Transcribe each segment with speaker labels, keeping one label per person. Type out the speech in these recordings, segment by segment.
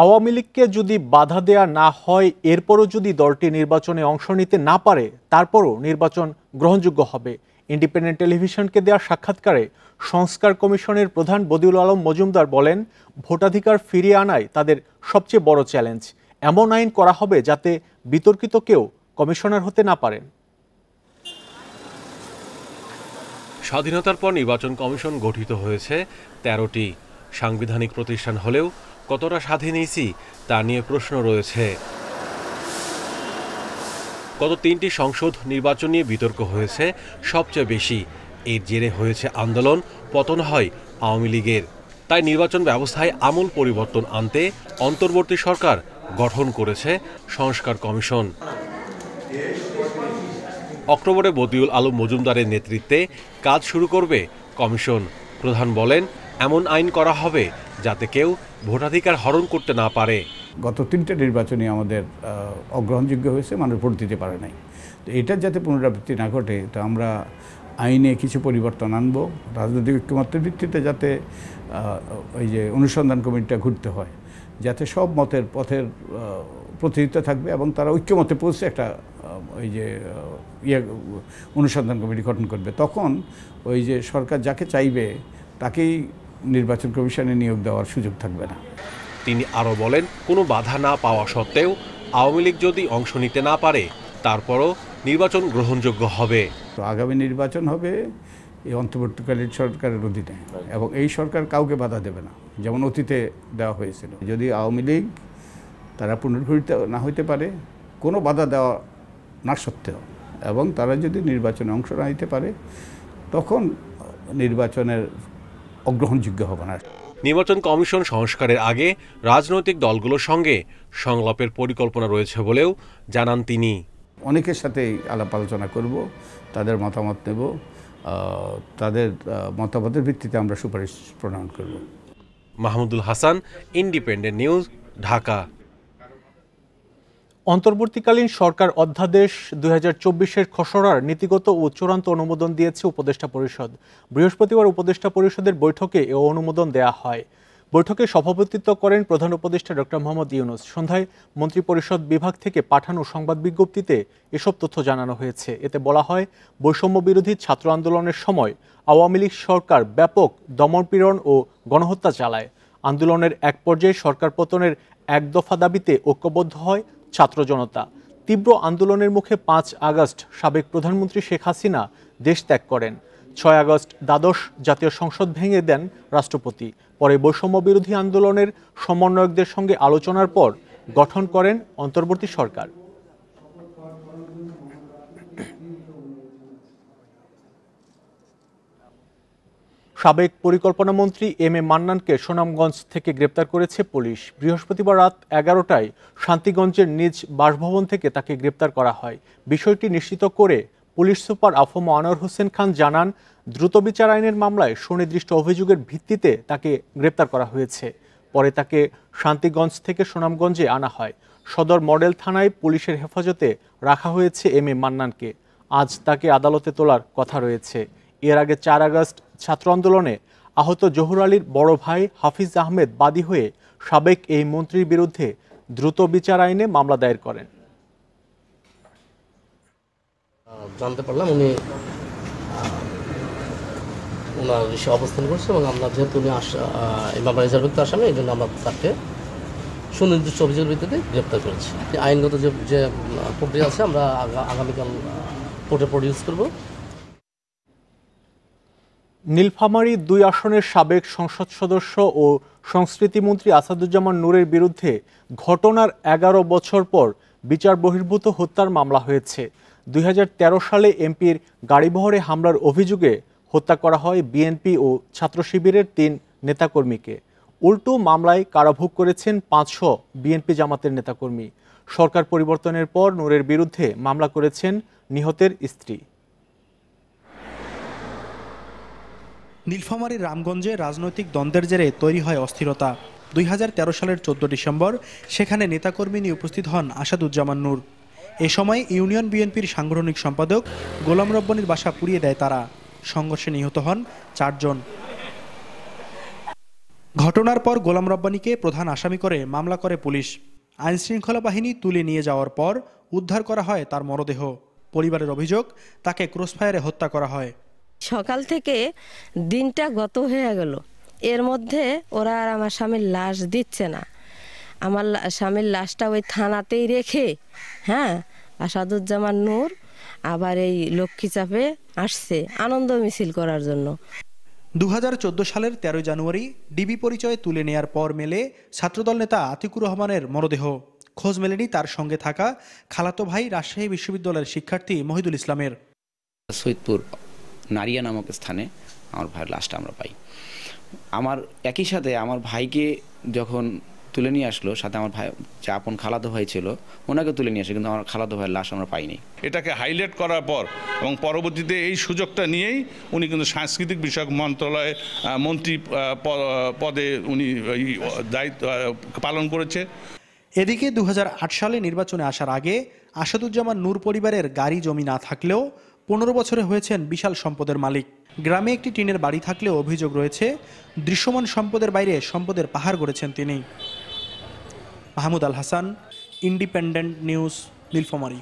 Speaker 1: আওয়ামী লীগকে যদি বাধা দেয়া না হয়, এরপরও যদি দলটি নির্বাচনে অংশ নিতে না পারে, তারপরও নির্বাচন গ্রহণযোগ্য হবে। ইন্ডিপেন্ডেন্ট টেলিভিশনকে দেওয়া সাক্ষাৎকারে সংস্কার কমিশনের প্রধান বদিউল আলম মজুমদার বলেন, ভোটাধিকার ফিরিয়ে আনাই তাদের সবচেয়ে বড় চ্যালেঞ্জ। এমন আইন করা হবে যাতে বিতর্কিত কেউ কমিশনার হতে না পারেন।
Speaker 2: স্বাধীনতার পর নির্বাচন কমিশন গঠিত হয়েছে 13টি। সাংবিধানিক প্রতিষ্ঠান হলেও কতটা স্বাধীন ইসি তা নিয়ে প্রশ্ন রয়েছে। গত 3টি সংসদ নির্বাচন নিয়ে বিতর্ক হয়েছে সবচেয়ে বেশি। এর জেরে হয়েছে আন্দোলন, পতন হয় আওয়ামী লীগের। তাই নির্বাচন ব্যবস্থায় আমূল পরিবর্তন আনতে অন্তর্বর্তী সরকার গঠন করেছে সংস্কার কমিশন। অক্টোবরে বদিউল আলম মজুমদারের নেতৃত্বে কাজ শুরু করবে কমিশন। প্রধান বলেন, এমন আইন করা হবে যাতে কেউ ভোটাধিকার হরণ করতে না পারে।
Speaker 3: গত 3টে নির্বাচনে আমাদের অগ্রহণযোগ্য হয়েছে, মানুষ ভোট দিতে পারে নাই। তো এটার যাতে পুনরাবৃত্তি না ঘটে, তো আমরা আইনে কিছু পরিবর্তন আনবো। রাজনৈতিক ঐক্যমত্যের ভিত্তিতে যাতে ওই যে অনুসন্ধান কমিটিটা ঘুরতে হয়, যাতে সব মতের পথের প্রতিনিধিত্ব থাকবে এবং তারা ঐক্যমতে পৌঁছে একটা ওই যে অনুসন্ধান কমিটি গঠন করবে। তখন ওই যে সরকার যাকে চাইবে তাকেই নির্বাচন কমিশনে নিয়োগ দেওয়ার সুযোগ থাকবে না।
Speaker 2: তিনি আরও বলেন, কোনো বাধা না পাওয়া সত্ত্বেও আওয়ামী লীগ যদি অংশ নিতে না পারে, তারপরও নির্বাচন গ্রহণযোগ্য হবে।
Speaker 3: তো আগামী নির্বাচন হবে এই অন্তর্বর্তীকালীন সরকারের অধীনে, এবং এই সরকার কাউকে বাধা দেবে না, যেমন অতীতে দেওয়া হয়েছিল। যদি আওয়ামী লীগ তারা পুনর্গঠিত না হইতে পারে, কোনো বাধা দেওয়া না সত্ত্বেও, এবং তারা যদি নির্বাচনে অংশ না নিতে পারে, তখন নির্বাচনের অগ্রহণযোগ্য হবে না।
Speaker 2: নির্বাচন কমিশন সংস্কারের আগে রাজনৈতিক দলগুলোর সঙ্গে সংলাপের পরিকল্পনা রয়েছে বলেও জানান তিনি।
Speaker 3: অনেকের সাথেই আলাপ আলোচনা করব, তাদের মতামত নেব, তাদের মতামতের ভিত্তিতে আমরা সুপারিশ প্রণয়ন করব।
Speaker 2: Mahmudul Hasan, independent news, Dhaka.
Speaker 1: অন্তর্বর্তীকালীন সরকার অধ্যাদেশ 2024-এর খসড়ার নীতিগত ও চূড়ান্ত অনুমোদন দিয়েছে উপদেষ্টা পরিষদ। বৃহস্পতিবার উপদেষ্টা পরিষদের বৈঠকে এ অনুমোদন দেয়া হয়। বৈঠকে সভাপতিত্ব করেন প্রধান উপদেষ্টা ডক্টর মোহাম্মদ ইউনূস। সন্ধ্যায় মন্ত্রিপরিষদ বিভাগ থেকে পাঠানো সংবাদ বিজ্ঞপ্তিতে এসব তথ্য জানানো হয়েছে। এতে বলা হয়, বৈষম্য বিরোধী ছাত্র আন্দোলনের সময় আওয়ামী লীগ সরকার ব্যাপক দমনপীড়ন ও গণহত্যা চালায়। আন্দোলনের এক পর্যায়ে সরকার পতনের এক দফা দাবিতে ঐক্যবদ্ধ হয় ছাত্র জনতা। তীব্র আন্দোলনের মুখে 5 আগস্ট সাবেক প্রধানমন্ত্রী শেখ হাসিনা দেশ ত্যাগ করেন। 6 আগস্ট দ্বাদশ জাতীয় সংসদ ভেঙে দেন রাষ্ট্রপতি। পরে বৈষম্য বিরোধী আন্দোলনের সমন্বয়কদের সঙ্গে আলোচনার পর গঠন করেন অন্তর্বর্তী সরকার। সাবেক পরিকল্পনা মন্ত্রী এম এ মান্নানকে সুনামগঞ্জ থেকে গ্রেপ্তার করেছে পুলিশ। বৃহস্পতিবার রাত 11টায় শান্তিগঞ্জের নিজ বাসভবন থেকে তাকে গ্রেপ্তার করা হয়। বিষয়টি নিশ্চিত করে পুলিশ সুপার আফম আনোয়ার হোসেন খান জানান, দ্রুত বিচার আইনের মামলায় সুনির্দিষ্ট অভিযোগের ভিত্তিতে তাকে গ্রেপ্তার করা হয়েছে। পরে তাকে শান্তিগঞ্জ থেকে সুনামগঞ্জে আনা হয়। সদর মডেল থানায় পুলিশের হেফাজতে রাখা হয়েছে এম এ মান্নানকে। আজ তাকে আদালতে তোলার কথা রয়েছে। এর আগে 4 আগস্ট ছাত্র আন্দোলনে আহত জহুর আলীর বড় ভাই হাফিজ আহমেদ বাদী হয়ে সাবেক এই মন্ত্রীর বিরুদ্ধে দ্রুত বিচার আইনে মামলা দায়ের করেন।
Speaker 4: জানতে পারলাম উনি ওনার দেশে অবস্থান করছে, এবং আমরা যেহেতু উনি এই মামলা রিজার্ভভুক্ত আসামি, এই জন্য আমরা তাকে সুনির্দিষ্ট অভিযোগের ভিত্তিতে গ্রেপ্তার করেছি। আইনগত যে প্রক্রিয়া আছে আমরা আগামীকাল কোর্টে প্রডিউস করব।
Speaker 1: নীলফামারী 2 আসনের সাবেক সংসদ সদস্য ও সংস্কৃতিমন্ত্রী আসাদুজ্জামান নূরের বিরুদ্ধে ঘটনার 11 বছর পর বিচার বহির্ভূত হত্যার মামলা হয়েছে। 2013 সালে এমপির গাড়িবহরে হামলার অভিযোগে হত্যা করা হয় বিএনপি ও ছাত্র শিবিরের 3 নেতাকর্মীকে। উল্টো মামলায় কারাভোগ করেছেন 500 বিএনপি জামাতের নেতাকর্মী। সরকার পরিবর্তনের পর নূরের বিরুদ্ধে মামলা করেছেন নিহতের স্ত্রী।
Speaker 5: নীলফামারীর রামগঞ্জে রাজনৈতিক দ্বন্দ্বের জেরে তৈরি হয় অস্থিরতা। 2013 সালের 14 ডিসেম্বর সেখানে নেতাকর্মী নিয়ে উপস্থিত হন আসাদুজ্জামান নূর। এ সময় ইউনিয়ন বিএনপির সাংগঠনিক সম্পাদক গোলাম রব্বানীর বাসা পুড়িয়ে দেয় তারা। সংঘর্ষে নিহত হন 4 জন। ঘটনার পর গোলাম রব্বানীকে প্রধান আসামি করে মামলা করে পুলিশ। আইনশৃঙ্খলা বাহিনী তুলে নিয়ে যাওয়ার পর উদ্ধার করা হয় তার মরদেহ। পরিবারের অভিযোগ, তাকে ক্রসফায়ারে হত্যা করা হয়।
Speaker 6: সকাল থেকে দিনটা গত হয়ে গেল, এর মধ্যে ওরা আর আমার স্বামীর লাশ দিচ্ছে না। আমার স্বামীর লাশটা ওই থানাতেই রেখে আসাদুজ্জামান নূর আবার এই লক্ষ্মীচাপে আসছে আনন্দ মিছিল করার জন্য।
Speaker 5: 2014 সালের 13 জানুয়ারি ডিবি পরিচয়ে তুলে নেয়ার পর মেলে ছাত্রদল নেতা আতিকুর রহমানের মরদেহ। খোঁজ মেলেনি তার সঙ্গে থাকা খালাতো ভাই রাজশাহী বিশ্ববিদ্যালয়ের শিক্ষার্থী মহিদুল ইসলামের।
Speaker 7: সৈয়দপুর নারিয়া নামক স্থানে আমার ভাইয়ের লাশটা আমরা পাই। আমার একই সাথে আমার ভাইকে যখন তুলে নিয়ে আসলো, সাথে আমার ভাই যে আপন খালাতো ভাই ছিল ওনাকে তুলে নিয়ে আসে, কিন্তু আমার খালাতো ভাইয়ের লাশ আমরা পাইনি।
Speaker 8: এটাকে হাইলাইট করার পর এবং পরবর্তীতে এই সুযোগটা নিয়েই উনি কিন্তু সাংস্কৃতিক বিষয়ক মন্ত্রণালয়ে মন্ত্রী পদে উনি দায়িত্ব পালন করেছে।
Speaker 5: এদিকে 2008 সালে নির্বাচনে আসার আগে আসাদুজ্জামান নূর পরিবারের গাড়ি জমি না থাকলেও 15 বছরে হয়েছেন বিশাল সম্পদের মালিক। গ্রামে একটি টিনের বাড়ি থাকলেও অভিযোগ রয়েছে দৃশ্যমান সম্পদের বাইরে সম্পদের পাহাড় গড়েছেন তিনি। Mahmud Al Hasan, independent news, Nilphamari.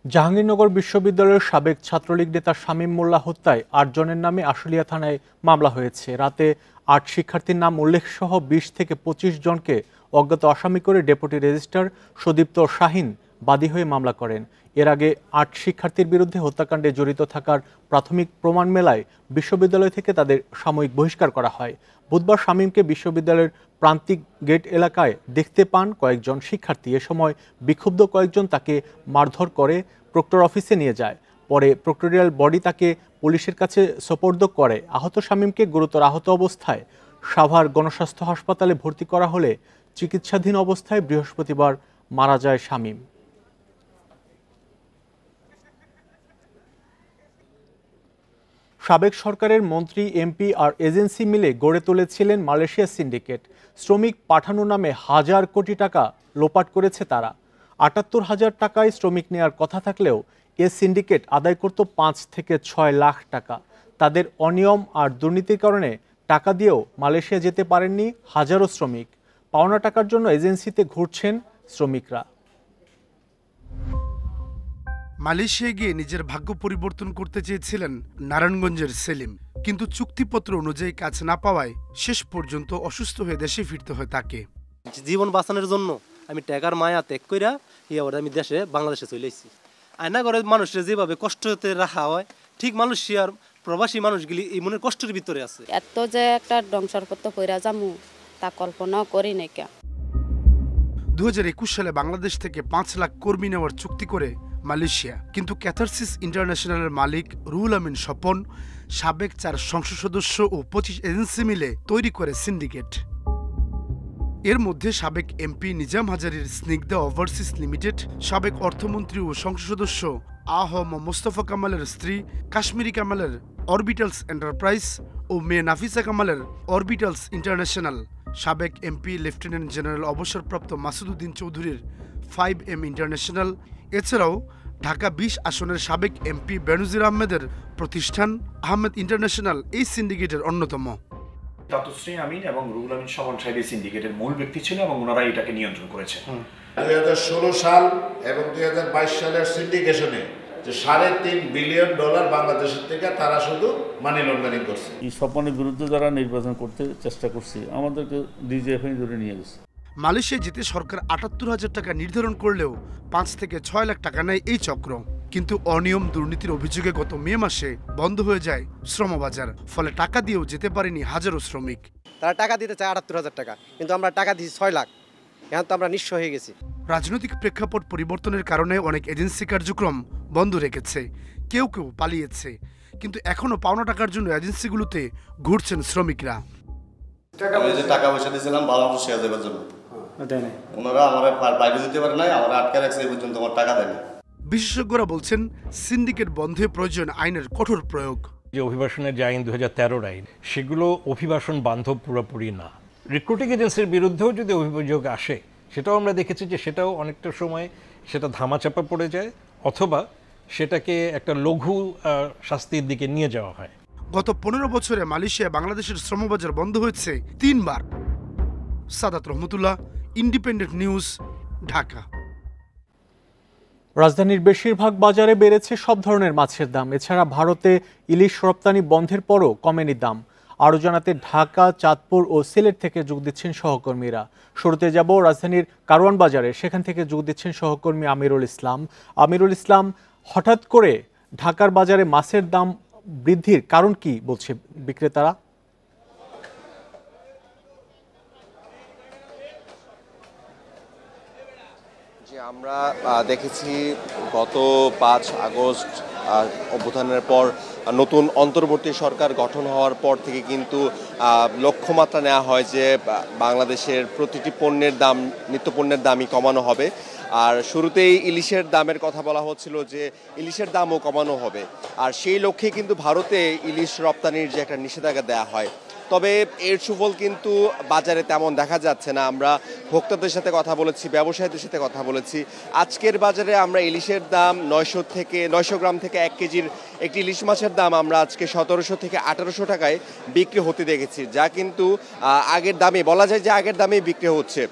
Speaker 1: জাহাঙ্গীরনগর বিশ্ববিদ্যালয়ের সাবেক ছাত্রলীগ নেতা শামীম মোল্লা হত্যায় 8 জনের নামে আশুলিয়া থানায় মামলা হয়েছে। রাতে 8 শিক্ষার্থীর নাম উল্লেখ সহ 20 থেকে 25 জনকে অজ্ঞাত আসামি করে ডেপুটি রেজিস্ট্রার সুদীপ্ত শাহিন বাদী হয়ে মামলা করেন। এর আগে 8 শিক্ষার্থীর বিরুদ্ধে হত্যাকাণ্ডে জড়িত থাকার প্রাথমিক প্রমাণ মেলায় বিশ্ববিদ্যালয় থেকে তাদের সাময়িক বহিষ্কার করা হয়। বুধবার শামীমকে বিশ্ববিদ্যালয়ের প্রান্তিক গেট এলাকায় দেখতে পান কয়েকজন শিক্ষার্থী। এ সময় বিক্ষুব্ধ কয়েকজন তাকে মারধর করে প্রক্টর অফিসে নিয়ে যায়। পরে প্রক্টোরিয়াল বডি তাকে পুলিশের কাছে সোপর্দ করে। আহত শামীমকে গুরুতর আহত অবস্থায় সাভার গণস্বাস্থ্য হাসপাতালে ভর্তি করা হলে চিকিৎসাধীন অবস্থায় বৃহস্পতিবার মারা যায় শামীম। সাবেক সরকারের মন্ত্রী, এমপি আর এজেন্সি মিলে গড়ে তুলেছিলেন মালয়েশিয়া সিন্ডিকেট। শ্রমিক পাঠানো নামে হাজার কোটি টাকা লোপাট করেছে তারা। ৭৮,০০০ টাকায় শ্রমিক নেওয়ার কথা থাকলেও এ সিন্ডিকেট আদায় করত 5 থেকে 6 লাখ টাকা। তাদের অনিয়ম আর দুর্নীতির কারণে টাকা দিয়েও মালয়েশিয়া যেতে পারেননি হাজারো শ্রমিক। পাওনা টাকার জন্য এজেন্সিতে ঘুরছেন শ্রমিকরা।
Speaker 9: মালয়েশিয়ায় গিয়ে নিজের ভাগ্য পরিবর্তন করতে চেয়েছিলেন নারায়ণগঞ্জের সেলিম, কিন্তু চুক্তিপত্র অনুযায়ী কাজ না পাওয়ায় শেষ পর্যন্ত অসুস্থ হয়ে দেশে ফিরতে হয় তাকে।
Speaker 10: জীবন বাঁচানোর জন্য আমি টাকার মায়া ত্যাগ কইরা আমি দেশে বাংলাদেশে চলে এসেছি। আয়না করে মানুষের যেভাবে কষ্টতে রাখা হয়, ঠিক মালয়েশিয়ার প্রবাসী মানুষগুলি এই মনের কষ্টের ভিতরে আছে।
Speaker 11: এত যে একটা ধ্বংসরপত্র কইরা যামু তা কল্পনা করি নাই।
Speaker 9: 2021 সালে বাংলাদেশ থেকে 5 লাখ কর্মী নেওয়ার চুক্তি করে মালয়েশিয়া, কিন্তু ক্যাথারসিস ইন্টারন্যাশনালের মালিক রুহুল আমিন স্বপন, সাবেক 4 সংসদ সদস্য ও 25 এজেন্সি মিলে তৈরি করে সিন্ডিকেট। এর মধ্যে সাবেক এমপি নিজাম হাজারীর স্নিগ্ধা ওভারসিজ লিমিটেড, সাবেক অর্থমন্ত্রী ও সংসদ সদস্য আহম মোস্তফা কামালের স্ত্রী কাশ্মীরি কামালের অরবিটালস এন্টারপ্রাইজ ও মেয়ে নাফিসা কামালের অরবিটালস ইন্টারন্যাশনাল, সাবেক এমপি লেফটেন্যান্ট জেনারেল অবসরপ্রাপ্ত মাসুদুদ্দিন চৌধুরীর 5M ইন্টারন্যাশনাল, এছাড়াও ঢাকা 20 আসনের সাবেক এমপি বেনজির আহমেদের প্রতিষ্ঠান আহমেদ ইন্টারন্যাশনাল এই সিন্ডিকেটের অন্যতম।
Speaker 12: তাতশ্রী আমিন এবং রুহুল আমিন স্বপন সাহেব এই সিন্ডিকেটের মূল ব্যক্তি ছিল এবং ওনারাই এটাকে নিয়ন্ত্রণ করেছে।
Speaker 13: 2016 সাল এবং 2022 সালের সিন্ডিকেশনে যে $3.5 বিলিয়ন বাংলাদেশের থেকে তারা শুধু মানি লন্ডারিং করছে।
Speaker 14: এই স্বপনের বিরুদ্ধে যারা নির্বাচন করতে চেষ্টা করছে আমাদেরকে ডিজিএফআই ধরে নিয়ে গেছে।
Speaker 9: মালয়েশিয়া যেতে সরকার ৭৮,০০০ টাকা নির্ধারণ করলেও 5 থেকে 6 লাখ টাকা নেয় এই চক্র। কিন্তু অনিয়ম দুর্নীতির অভিযোগে গত মে মাসে বন্ধ হয়ে যায় শ্রমবাজার, ফলে টাকা দিয়েও যেতে পারেনি হাজারো শ্রমিক।
Speaker 10: তারা টাকা দিতে চায় ৭৮,০০০ টাকা, কিন্তু আমরা টাকা দিয়েছি 6 লাখ। এখন তো আমরা নিঃস্ব হয়ে গেছি।
Speaker 9: রাজনৈতিক প্রেক্ষাপট পরিবর্তনের কারণে অনেক এজেন্সি কার্যক্রম বন্ধ রেখেছে, কেউ কেউ পালিয়েছে, কিন্তু এখনো পাওনা টাকার জন্য এজেন্সিগুলোতে ঘুরছেন শ্রমিকরা।
Speaker 15: টাকা পয়সা দিয়েছিলাম বাংলাদেশ শেয়ার দেওয়ার জন্য, ওনারা আমার বাইরে দিতে পারে নাই, আমার আটকে রাখছে, এই পর্যন্ত আমার টাকা দেয়নি।
Speaker 9: বিশেষজ্ঞরা বলছেন সিন্ডিকেট বন্ধে প্রয়োজন আইনের কঠোর প্রয়োগ।
Speaker 16: যে অভিবাসনের যে আইন 2013 আইন, সেগুলো অভিবাসন বান্ধব পুরোপুরি না। রিক্রুটিং এজেন্সির বিরুদ্ধেও যদি অভিযোগ আসে, সেটাও আমরা দেখেছি যে সেটাও অনেকটা সময় সেটা ধামাচাপা পড়ে যায়, অথবা সেটাকে একটা লঘু শাস্তির দিকে নিয়ে যাওয়া হয়।
Speaker 9: গত 15 বছরে মালয়েশিয়া বাংলাদেশের শ্রমবাজার বন্ধ হয়েছে 3 বার। সাদাত রহমতুল্লাহ, ইন্ডিপেন্ডেন্ট নিউজ, ঢাকা।
Speaker 1: রাজধানীর বেশিরভাগ বাজারে বেড়েছে সব ধরনের মাছের দাম। এছাড়া ভারতে ইলিশ রপ্তানি বন্ধের পরও কমেনি দাম। আরও জানাতে ঢাকা, চাঁদপুর ও সিলেট থেকে যোগ দিচ্ছেন সহকর্মীরা। শুরুতে যাব রাজধানীর কারওয়ান বাজারে, সেখান থেকে যোগ দিচ্ছেন সহকর্মী আমিরুল ইসলাম। আমিরুল ইসলাম, হঠাৎ করে ঢাকার বাজারে মাছের দাম বৃদ্ধির কারণ কি বলছে বিক্রেতারা?
Speaker 17: আমরা দেখেছি গত 5 আগস্ট অভ্যুত্থানের পর নতুন অন্তর্বর্তী সরকার গঠন হওয়ার পর থেকে কিন্তু লক্ষ্যমাত্রা নেওয়া হয় যে বাংলাদেশের প্রতিটি পণ্যের দাম, নিত্যপণ্যের দামই কমানো হবে। আর শুরুতেই ইলিশের দামের কথা বলা হচ্ছিল যে ইলিশের দামও কমানো হবে। আর সেই লক্ষ্যে কিন্তু ভারতে ইলিশ রপ্তানির যে একটা নিষেধাজ্ঞা দেওয়া হয়, তবে এর সুফল কিন্তু বাজারে তেমন দেখা যাচ্ছে না। আমরা ভোক্তাদের সাথে কথা বলেছি, ব্যবসায়ীদের সাথে কথা বলেছি। আজকের বাজারে আমরা ইলিশের দাম 900 গ্রাম থেকে 1 কেজির একটি ইলিশ মাছের দাম আমরা আজকে 1700 থেকে 1800 টাকায় বিক্রি হতে দেখেছি, যা কিন্তু আগের দামে বলা যায় যে আগের দামেই বিক্রি হচ্ছে।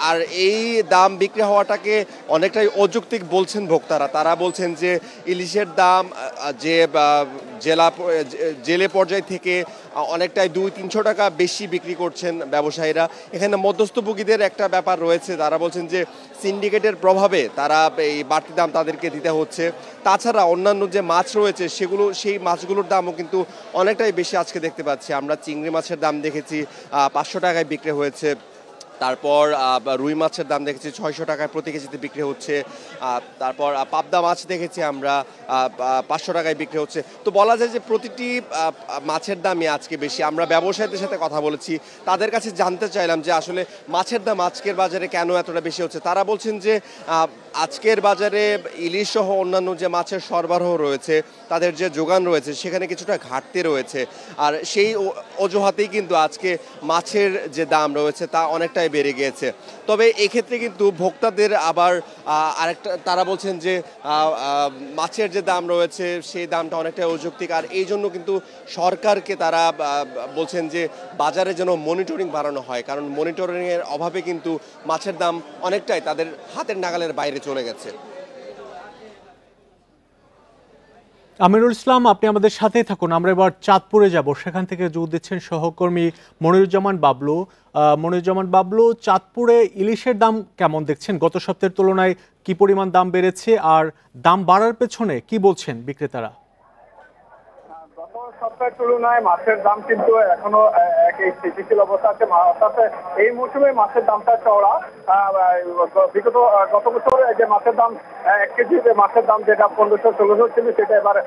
Speaker 17: আর এই দাম বিক্রি হওয়াটাকে অনেকটাই অযৌক্তিক বলছেন ভোক্তারা। তারা বলছেন যে ইলিশের দাম যে জেলে পর্যায় থেকে অনেকটাই 200-300 টাকা বেশি বিক্রি করছেন ব্যবসায়ীরা। এখানে মধ্যস্থভোগীদের একটা ব্যাপার রয়েছে, তারা বলছেন যে সিন্ডিকেটের প্রভাবে তারা এই বাড়তি দাম তাদেরকে দিতে হচ্ছে। তাছাড়া অন্যান্য যে মাছ রয়েছে সেই মাছগুলোর দামও কিন্তু অনেকটাই বেশি আজকে দেখতে পাচ্ছি। আমরা চিংড়ি মাছের দাম দেখেছি 500 টাকায় বিক্রি হয়েছে। তারপর রুই মাছের দাম দেখেছি 600 টাকায় প্রতি কেজিতে বিক্রি হচ্ছে। তারপর পাবদা মাছ দেখেছি আমরা 500 টাকায় বিক্রি হচ্ছে। তো বলা যায় যে প্রতিটি মাছের দামই আজকে বেশি। আমরা ব্যবসায়ীদের সাথে কথা বলেছি, তাদের কাছে জানতে চাইলাম যে আসলে মাছের দাম আজকের বাজারে কেন এতটা বেশি হচ্ছে। তারা বলছেন যে আজকের বাজারে ইলিশ সহ অন্যান্য যে মাছের সরবরাহ রয়েছে, তাদের যে যোগান রয়েছে সেখানে কিছুটা ঘাটতি রয়েছে। আর সেই অজুহাতেই কিন্তু আজকে মাছের যে দাম রয়েছে তা অনেকটাই বেড়ে গিয়েছে। তবে এক্ষেত্রে কিন্তু ভোক্তাদের আবার আরেকটা, তারা বলছেন যে মাছের যে দাম রয়েছে সেই দামটা অনেকটাই অযৌক্তিক। আর এই জন্য কিন্তু সরকারকে তারা বলছেন যে বাজারে যেন মনিটরিং বাড়ানো হয়, কারণ মনিটরিংয়ের অভাবে কিন্তু মাছের দাম অনেকটাই তাদের হাতের নাগালের বাইরে চলে গেছে।
Speaker 1: আমিরুল ইসলাম, আপনি আমাদের সাথেই থাকুন। আমরা এবার চাঁদপুরে যাব, সেখান থেকে যোগ দিচ্ছেন সহকর্মী মনিরুজ্জামান বাবলু। মনিরুজ্জামান বাবলু, চাঁদপুরে ইলিশের দাম কেমন দেখছেন? গত সপ্তাহের তুলনায় কি পরিমাণ দাম বেড়েছে, আর দাম বাড়ার পেছনে কি বলছেন বিক্রেতারা?
Speaker 18: গত সপ্তাহের তুলনায় মাছের দাম কিন্তু এখনো একই স্থিতিশীল অবস্থা আছে। অর্থাৎ এই মৌসুমে মাছের দামটা চওড়া। বিগত গত বছর যে মাছের দাম 1 কেজি মাছের দাম যেটা 1500-1600 ছিল, সেটা এবার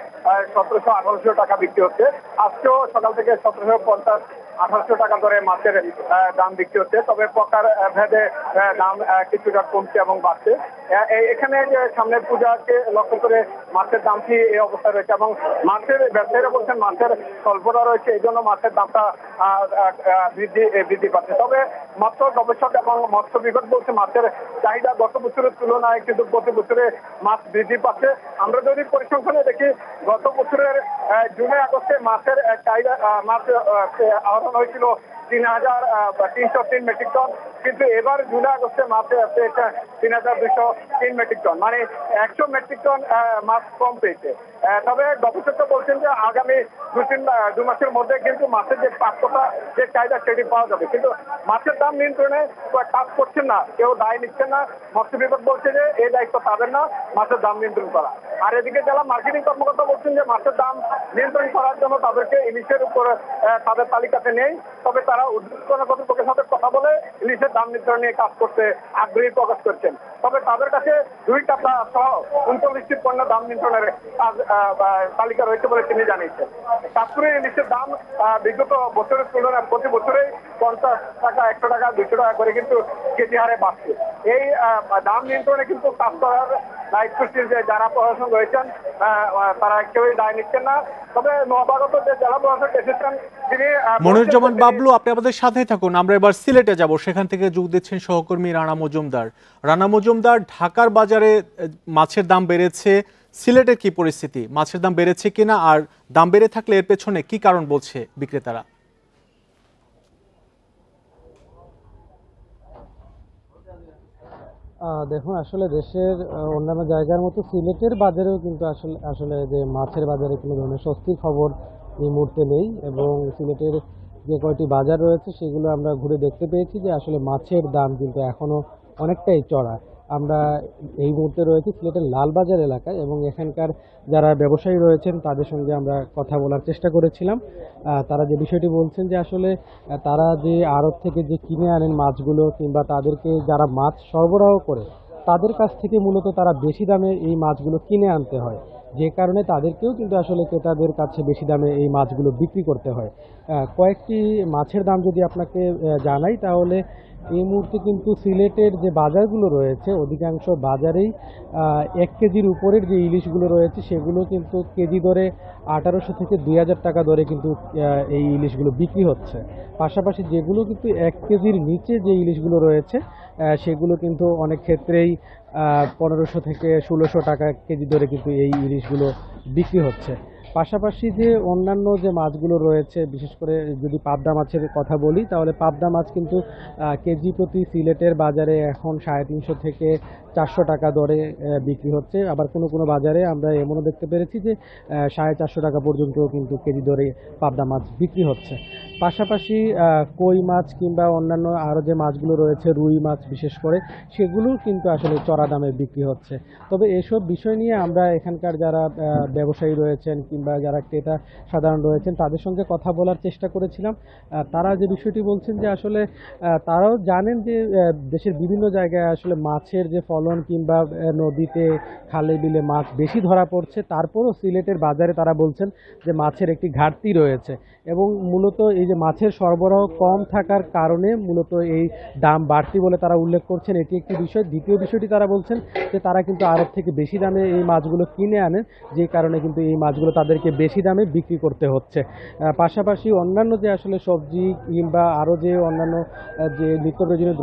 Speaker 18: 1700-1800 টাকা বিক্রি হচ্ছে। আজকেও সকাল থেকে 1750-1800 টাকা ধরে মাছের দাম বিক্রি হচ্ছে। তবে প্রকার ভেদে দাম কিছুটা কমছে এবং বাড়ছে। এখানে যে সামনের পূজাকে লক্ষ্য করে মাছের দামটি এই অবস্থায় রয়েছে এবং মাছের ব্যবসায়ীরা বলছেন মাছের স্বল্পতা রয়েছে, এই জন্য মাছের দামটা বৃদ্ধি পাচ্ছে। তবে মৎস্য গবেষক এবং মৎস্য বিভাগ বলছে মাছের চাহিদা গত বছরের তুলনায় কিন্তু প্রতি বছরে মাছ বৃদ্ধি পাচ্ছে। আমরা যদি পরিসংখ্যানে দেখি, গত বছরের জুলাই আগস্টে মাছের চাহিদা মাছ আহরণ হয়েছিল 3,303 মেট্রিক টন, কিন্তু এবার জুলাই আগস্টে মাছে আছে 3,203 মেট্রিক টন, মানে 100 মেট্রিক টন মাছ কম পেয়েছে। তবে গবেষকরা বলছেন যে আগামী 2 মাসের মধ্যে কিন্তু মাছের যে প্রাপ্যতা, যে চাহিদা, সেটি পাওয়া যাবে। কিন্তু মাছের দাম নিয়ন্ত্রণে কাজ করছেন না, কেউ দায় নিচ্ছেন না। মৎস্য বিভাগ বলছে যে এই দায়িত্ব তাদের না, মাছের দাম নিয়ন্ত্রণ করা। আর এদিকে জেলা মার্কেটিং কর্মকর্তা বলছেন যে মাছের দাম নিয়ন্ত্রণ করার জন্য তাদেরকে ইলিশের উপর তাদের তালিকাতে নেই, তবে তারা উদ্যোক্তা কর্তৃপক্ষের সাথে কথা বলে ইলিশের দাম নির্ধারণ নিয়ে কাজ করতে আগ্রহী প্রকাশ করছেন। তবে তাদের কাছে 2 টাকা সহ 39টি পণ্য দাম নিয়ন্ত্রণের তালিকা রয়েছে বলে তিনি জানিয়েছেন। চাঁদপুরে ইলিশের দাম বিগত বছরের তুলনায় প্রতি বছরেই 50 টাকা, 100 টাকা, 200 টাকা করে কিন্তু কেজি হারে বাড়ছে। এই দাম নিয়ন্ত্রণে কিন্তু কাজ করার দায়িত্বশীল যে যারা প্রশাসন রয়েছেন তারা কেউই দায় নিচ্ছেন না। তবে নবাগত যে জেলা প্রশাসক এসেছেন তিনি।
Speaker 1: মনিরুজ্জামান বাবলু, আপনি আমাদের সাথেই থাকুন। আমরা এবার সিলেটে যাব, সেখান থেকে যোগ দিচ্ছেন সহকর্মী রানা মজুমদার। রানা মজুমদার, ঢাকার বাজারে মাছের দাম বেড়েছে, সিলেটের কি পরিস্থিতি, মাছের দাম বেড়েছে কিনা, আর দাম বেড়ে থাকলে এর পেছনে কি কারণ বলছে বিক্রেতারা?
Speaker 19: দেখুন, আসলে দেশের অন্যান্য জায়গার মতো সিলেটের বাজারেও কিন্তু আসলে যে মাছের বাজারে কোনো ধরনের স্বস্তির খবর এই মুহূর্তে নেই, এবং সিলেটের যে কয়টি বাজার রয়েছে সেগুলো আমরা ঘুরে দেখতে পেয়েছি যে আসলে মাছের দাম কিন্তু এখনও অনেকটাই চড়া। আমরা এই মুহূর্তে রয়েছি সিলেটের লালবাজার এলাকায়, এবং এখানকার যারা ব্যবসায়ী রয়েছেন তাদের সঙ্গে আমরা কথা বলার চেষ্টা করেছিলাম। তারা যে বিষয়টি বলছেন যে আসলে তারা যে আড়ত থেকে যে কিনে আনেন মাছগুলো, কিংবা তাদেরকে যারা মাছ সরবরাহ করে তাদের কাছ থেকে মূলত তারা বেশি দামে এই মাছগুলো কিনে আনতে হয়, যে কারণে তাদেরকেও কিন্তু আসলে ক্রেতাদের কাছে বেশি দামে এই মাছগুলো বিক্রি করতে হয়। কয়েকটি মাছের দাম যদি আপনাকে জানাই, তাহলে এই মুহূর্তে কিন্তু সিলেটের যে বাজারগুলো রয়েছে অধিকাংশ বাজারেই 1 কেজির উপরের যে ইলিশগুলো রয়েছে সেগুলো কিন্তু কেজি দরে 1800 থেকে 2000 টাকা দরে কিন্তু এই ইলিশগুলো বিক্রি হচ্ছে। পাশাপাশি যেগুলো কিন্তু 1 কেজির নিচে যে ইলিশগুলো রয়েছে সেগুলো কিন্তু অনেক ক্ষেত্রেই 1500 থেকে 1600 টাকা কেজি দরে কিন্তু এই ইলিশগুলো বিক্রি হচ্ছে। পাশাপাশি যে অন্যান্য যে মাছগুলো রয়েছে, বিশেষ করে যদি পাবদা মাছের কথা বলি, তাহলে পাবদা মাছ কিন্তু কেজি প্রতি সিলেটের বাজারে এখন 350 থেকে 400 টাকা দরে বিক্রি হচ্ছে। আবার কোনো কোনো বাজারে আমরা এমনও দেখতে পেরেছি যে 450 টাকা পর্যন্ত কিন্তু কেজি দরে পাবদা মাছ বিক্রি হচ্ছে। পাশাপাশি কই মাছ কিংবা অন্যান্য আরও যে মাছগুলো রয়েছে, রুই মাছ বিশেষ করে, সেগুলোও কিন্তু আসলে চড়া দামে বিক্রি হচ্ছে। তবে এসব বিষয় নিয়ে আমরা এখানকার যারা ব্যবসায়ী রয়েছেন কিংবা যারা ক্রেতা সাধারণ রয়েছেন তাদের সঙ্গে কথা বলার চেষ্টা করেছিলাম। তারা যে বিষয়টি বলছেন যে আসলে তারাও জানেন যে দেশের বিভিন্ন জায়গায় আসলে মাছের যে ফলন কিংবা নদীতে খালে বিলে মাছ বেশি ধরা পড়ছে, তারপরও সিলেটের বাজারে তারা বলছেন যে মাছের একটি ঘাটতি রয়েছে, এবং মূলত এই যে মাছের সরবরাহ কম থাকার কারণে মূলত এই দাম বাড়তি বলে তারা উল্লেখ করছেন। এটি একটি বিষয়। দ্বিতীয় বিষয়টি তারা বলছেন যে তারা কিন্তু আড়ত থেকে বেশি দামে এই মাছগুলো কিনে আনেন, যে কারণে কিন্তু এই মাছগুলো তাদেরকে বেশি দামে বিক্রি করতে হচ্ছে। পাশাপাশি অন্যান্য যে আসলে সবজি কিংবা আরও যে অন্যান্য যে নিত্য প্রয়োজনীয়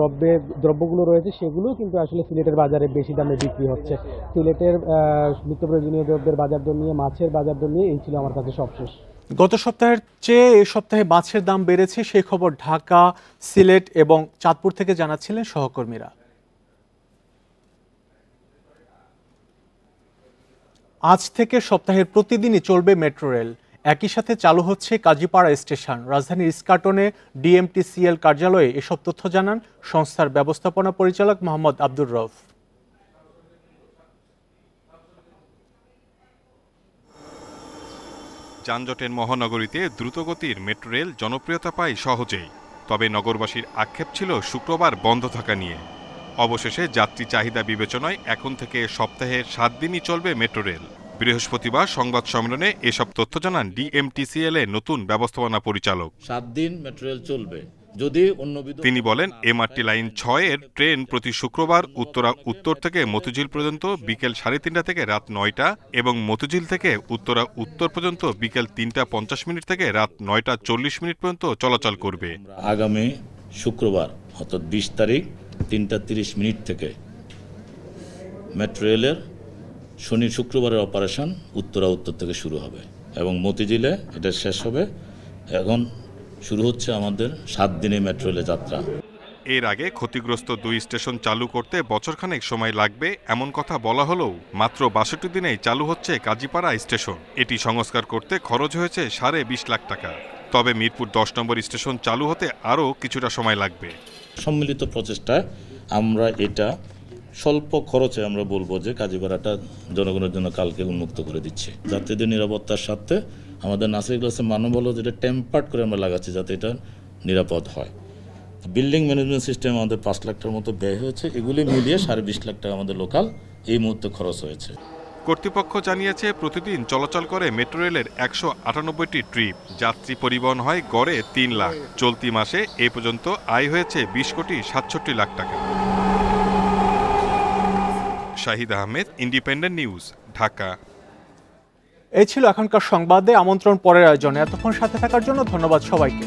Speaker 19: দ্রব্যগুলো রয়েছে সেগুলোও কিন্তু আসলে সিলেটের বাজারে বেশি দামে বিক্রি হচ্ছে। সিলেটের নিত্য প্রয়োজনীয় দ্রব্যের বাজার দর নিয়ে, মাছের বাজার দর নিয়ে এই ছিল আমার কাছে সবশেষ।
Speaker 1: গত সপ্তাহের চেয়ে এই সপ্তাহে মাছের দাম বেড়েছে, সেই খবর ঢাকা, সিলেট এবং চাঁদপুর থেকে জানাচ্ছিলেন সহকর্মীরা। আজ থেকে সপ্তাহের প্রতিদিনই চলবে মেট্রো রেল। একই সাথে চালু হচ্ছে কাজীপাড়া স্টেশন। রাজধানীর ইস্কাটনে ডিএমটিসিএল কার্যালয়ে এসব তথ্য জানান সংস্থার ব্যবস্থাপনা পরিচালক মোহাম্মদ আব্দুর রউফ।
Speaker 20: যানজটের মহানগরীতে দ্রুতগতির মেট্রো রেল জনপ্রিয়তা পায় সহজেই। তবে নগরবাসীর আক্ষেপ ছিল শুক্রবার বন্ধ থাকা নিয়ে। অবশেষে যাত্রী চাহিদা বিবেচনায় এখন থেকে সপ্তাহের 7 দিনই চলবে মেট্রো রেল। বৃহস্পতিবার সংবাদ সম্মেলনে এসব তথ্য জানান ডিএমটিসিএল এর নতুন ব্যবস্থাপনা পরিচালক।
Speaker 21: 7 দিন মেট্রো রেল চলবে।
Speaker 20: তিনি বলেন, এমআরটি লাইন 6 এর ট্রেন প্রতি শুক্রবার উত্তরা উত্তর থেকে মতিঝিল পর্যন্ত বিকেল 3:30 থেকে রাত 9টা এবং মতিঝিল থেকে উত্তরা উত্তর পর্যন্ত বিকেল 3:50 থেকে রাত 9:40 পর্যন্ত চলাচল করবে।
Speaker 21: আগামী শুক্রবার অর্থাৎ 20 তারিখ 3:30 থেকে মেট্রো রেলের শনি শুক্রবারের অপারেশন উত্তরা উত্তর থেকে শুরু হবে এবং মতিঝিলে এটা শেষ হবে। এখন শুরু হচ্ছে আমাদের 7 দিনের মেট্রো রেলের যাত্রা।
Speaker 20: এর আগে ক্ষতিগ্রস্ত 2 স্টেশন চালু করতে বছরখানেক সময় লাগবে এমন কথা বলা হলেও মাত্র 62 দিনেই চালু হচ্ছে কাজীপাড়া স্টেশন। এটি সংস্কার করতে খরচ হয়েছে 20.5 লাখ টাকা। তবে মিরপুর 10 নম্বর স্টেশন চালু হতে আরও কিছুটা সময় লাগবে।
Speaker 21: সম্মিলিত প্রচেষ্টায় আমরা এটা স্বল্প খরচে আমরা বলবো যে কাজীপাড়াটা জনগণের জন্য কালকে উন্মুক্ত করে দিচ্ছি। যাত্রীদের নিরাপত্তার সাথে আমাদের নাসির গ্লাসের মানব হলো যেটা টেম্পার্ড করে আমরা লাগাচ্ছি যাতে এটা নিরাপদ হয়। বিল্ডিং ম্যানেজমেন্ট সিস্টেম আমাদের 5 লাখ টাকার মতো ব্যয় হয়েছে। এগুলি মিলিয়ে 20.5 লাখ টাকা আমাদের লোকাল এই মুহূর্তে খরচ হয়েছে।
Speaker 20: কর্তৃপক্ষ জানিয়েছে প্রতিদিন চলাচল করে মেট্রো রেলের 198টি ট্রিপ। যাত্রী পরিবহন হয় গড়ে 3 লাখ। চলতি মাসে এ পর্যন্ত আয় হয়েছে 20.67 লাখ টাকা। Shahid Ahmed, independent news, Dhaka.
Speaker 1: এই ছিল এখনকার সংবাদে। আমন্ত্রণ পরের আয়োজনে। এতক্ষণ সাথে থাকার জন্য ধন্যবাদ সবাইকে।